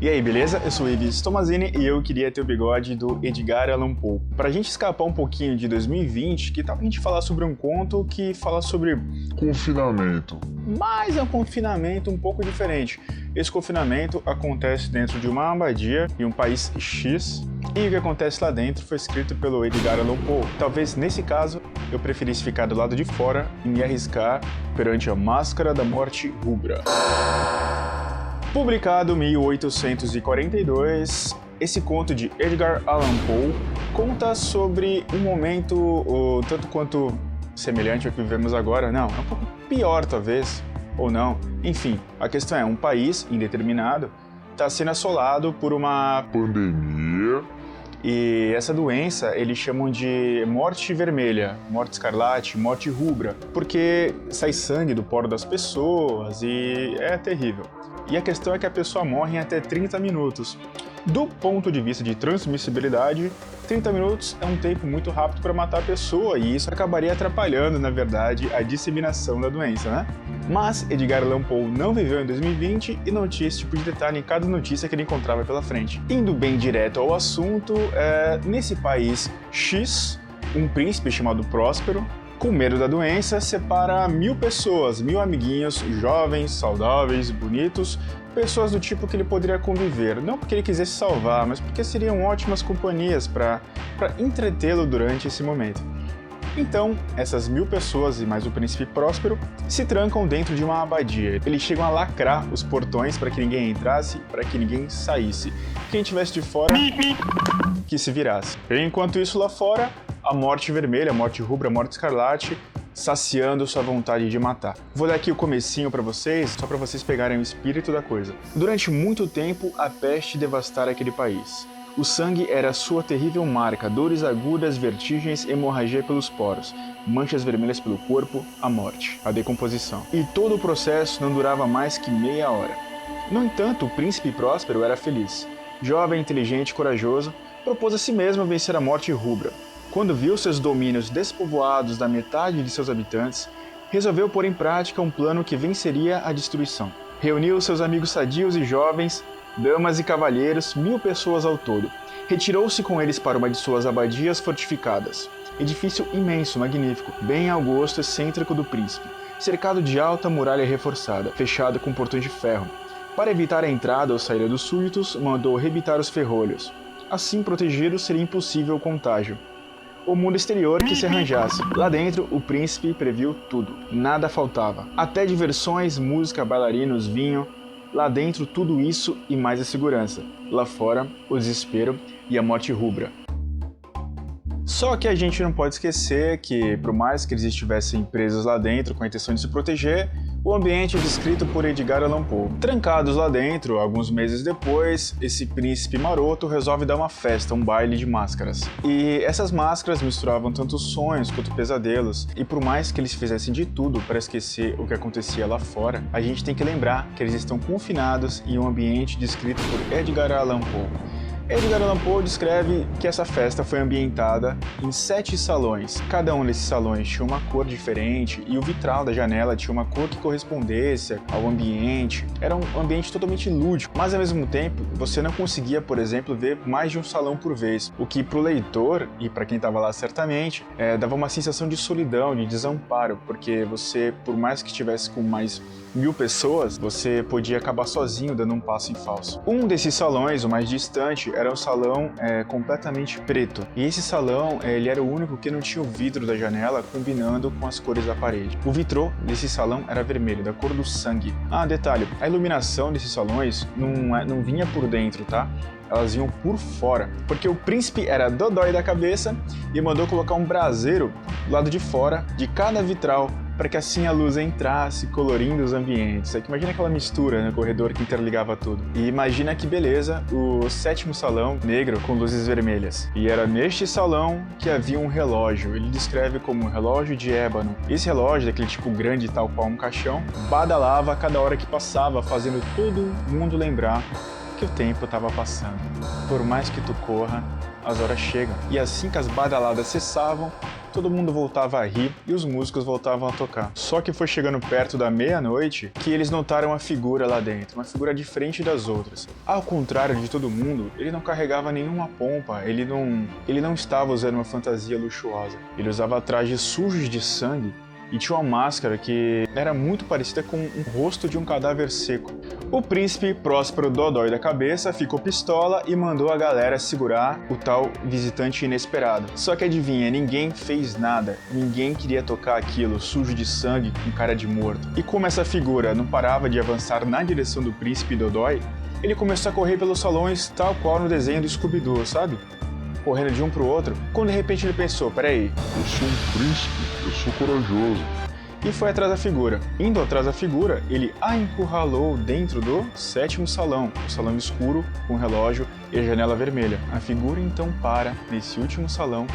E aí, beleza? Eu sou o Ives Tomazini e eu queria ter o bigode do Edgar Allan Poe. Pra gente escapar um pouquinho de 2020, que tal a gente falar sobre um conto que fala sobre confinamento. Mas é um confinamento um pouco diferente. Esse confinamento acontece dentro de uma abadia em um país X, e o que acontece lá dentro foi escrito pelo Edgar Allan Poe. Talvez nesse caso eu preferisse ficar do lado de fora e me arriscar perante a Máscara da Morte Rubra. Publicado em 1842, esse conto de Edgar Allan Poe conta sobre um momento tanto quanto semelhante ao que vivemos agora. Não, é um pouco pior talvez, ou não. Enfim, a questão é, um país indeterminado está sendo assolado por uma Pandemia. E essa doença eles chamam de morte vermelha, morte escarlate, morte rubra, porque sai sangue do poro das pessoas e é terrível. E a questão é que a pessoa morre em até 30 minutos. Do ponto de vista de transmissibilidade, 30 minutos é um tempo muito rápido para matar a pessoa e isso acabaria atrapalhando, na verdade, a disseminação da doença, né? Mas Edgar Allan Poe não viveu em 2020 e não tinha esse tipo de detalhe em cada notícia que ele encontrava pela frente. Indo bem direto ao assunto, nesse país X, um príncipe chamado Próspero, com medo da doença, separa 1000 pessoas, 1000 amiguinhos, jovens, saudáveis, bonitos, pessoas do tipo que ele poderia conviver, não porque ele quisesse salvar, mas porque seriam ótimas companhias para entretê-lo durante esse momento. Então, essas 1000 pessoas e mais o príncipe Próspero se trancam dentro de uma abadia. Eles chegam a lacrar os portões para que ninguém entrasse, para que ninguém saísse. Quem estivesse de fora, que se virasse. Enquanto isso, lá fora, a morte vermelha, a morte rubra, a morte escarlate, saciando sua vontade de matar. Vou dar aqui o comecinho para vocês, só para vocês pegarem o espírito da coisa. Durante muito tempo, a peste devastara aquele país. O sangue era sua terrível marca, dores agudas, vertigens, hemorragia pelos poros, manchas vermelhas pelo corpo, a morte, a decomposição. E todo o processo não durava mais que meia hora. No entanto, o príncipe Próspero era feliz. Jovem, inteligente e corajoso, propôs a si mesmo vencer a morte rubra. Quando viu seus domínios despovoados da metade de seus habitantes, resolveu pôr em prática um plano que venceria a destruição. Reuniu seus amigos sadios e jovens, damas e cavalheiros, 1000 pessoas ao todo. Retirou-se com eles para uma de suas abadias fortificadas. Edifício imenso, magnífico, bem ao gosto excêntrico do príncipe, cercado de alta muralha reforçada, fechado com portões de ferro. Para evitar a entrada ou saída dos súditos, mandou rebitar os ferrolhos. Assim, protegidos, seria impossível o contágio. O mundo exterior que se arranjasse. Lá dentro, o príncipe previu tudo. Nada faltava. Até diversões, música, bailarinos, vinho. Lá dentro, tudo isso e mais a segurança. Lá fora, o desespero e a morte rubra. Só que a gente não pode esquecer que, por mais que eles estivessem presos lá dentro com a intenção de se proteger, o ambiente é descrito por Edgar Allan Poe. Trancados lá dentro, alguns meses depois, esse príncipe maroto resolve dar uma festa, um baile de máscaras. E essas máscaras misturavam tanto sonhos quanto pesadelos, e por mais que eles fizessem de tudo para esquecer o que acontecia lá fora, a gente tem que lembrar que eles estão confinados em um ambiente descrito por Edgar Allan Poe. Edgar Allan Poe descreve que essa festa foi ambientada em 7 salões. Cada um desses salões tinha uma cor diferente e o vitral da janela tinha uma cor que correspondesse ao ambiente. Era um ambiente totalmente lúdico, mas ao mesmo tempo você não conseguia, por exemplo, ver mais de um salão por vez, o que para o leitor e para quem estava lá certamente dava uma sensação de solidão, de desamparo, porque você, por mais que estivesse com mais 1000 pessoas, você podia acabar sozinho dando um passo em falso. Um desses salões, o mais distante, era um salão completamente preto. E esse salão, ele era o único que não tinha o vidro da janela combinando com as cores da parede. O vitrô desse salão era vermelho, da cor do sangue. Ah, detalhe, a iluminação desses salões não vinha por dentro, tá? Elas vinham por fora, porque o príncipe era dodói da cabeça e mandou colocar um braseiro do lado de fora de cada vitral, para que assim a luz entrasse, colorindo os ambientes. Imagina aquela mistura no corredor que interligava tudo. E imagina que beleza, o 7º salão negro com luzes vermelhas. E era neste salão que havia um relógio. Ele descreve como um relógio de ébano. Esse relógio, daquele tipo grande, tal qual um caixão, badalava a cada hora que passava, fazendo todo mundo lembrar que o tempo estava passando. Por mais que tu corra, as horas chegam. E assim que as badaladas cessavam, todo mundo voltava a rir e os músicos voltavam a tocar. Só que foi chegando perto da meia-noite que eles notaram uma figura lá dentro, uma figura diferente das outras. Ao contrário de todo mundo, ele não carregava nenhuma pompa, ele não estava usando uma fantasia luxuosa. Ele usava trajes sujos de sangue e tinha uma máscara que era muito parecida com o rosto de um cadáver seco. O príncipe Próspero Dodói da Cabeça ficou pistola e mandou a galera segurar o tal visitante inesperado. Só que adivinha, ninguém fez nada, ninguém queria tocar aquilo sujo de sangue com cara de morto. E como essa figura não parava de avançar na direção do príncipe Dodói, ele começou a correr pelos salões tal qual no desenho do Scooby-Doo, sabe? Correndo de um pro outro, quando de repente ele pensou, peraí, Eu sou um príncipe, eu sou corajoso. e foi atrás da figura. Indo atrás da figura, ele a encurralou dentro do 7º salão, o salão escuro, com relógio e a janela vermelha. A figura então para nesse último salão,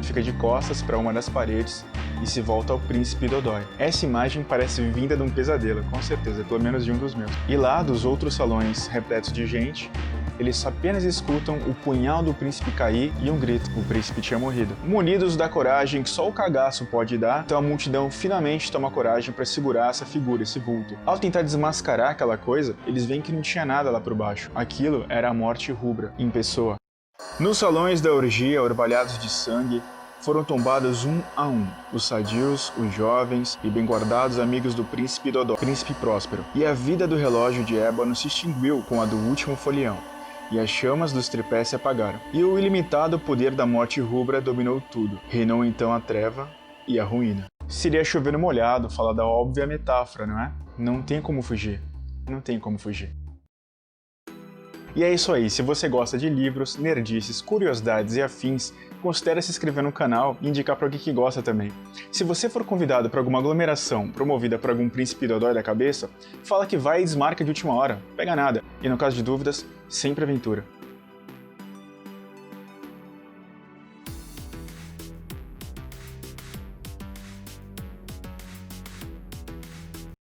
fica de costas para uma das paredes e se volta ao príncipe Dodói. Essa imagem parece vinda de um pesadelo, com certeza, pelo menos de um dos meus. E lá, dos outros salões repletos de gente, eles apenas escutam o punhal do príncipe cair e um grito. O príncipe tinha morrido. Munidos da coragem que só o cagaço pode dar, então a multidão finalmente toma coragem para segurar essa figura, esse vulto. Ao tentar desmascarar aquela coisa, eles veem que não tinha nada lá por baixo. Aquilo era a morte rubra, em pessoa. Nos salões da orgia, orvalhados de sangue, foram tombados um a um, os sadios, os jovens e bem guardados amigos do príncipe Dodói, príncipe Próspero. E a vida do relógio de ébano se extinguiu com a do último folião, e as chamas dos tripés se apagaram. E o ilimitado poder da morte rubra dominou tudo. Reinou então a treva e a ruína. Seria chover no molhado, falar da óbvia metáfora, não é? Não tem como fugir. Não tem como fugir. E é isso aí, se você gosta de livros, nerdices, curiosidades e afins, considere se inscrever no canal e indicar para alguém que gosta também. Se você for convidado para alguma aglomeração promovida por algum príncipe Dodói da Cabeça, fala que vai e desmarca de última hora, pega nada. E no caso de dúvidas, sempre aventura.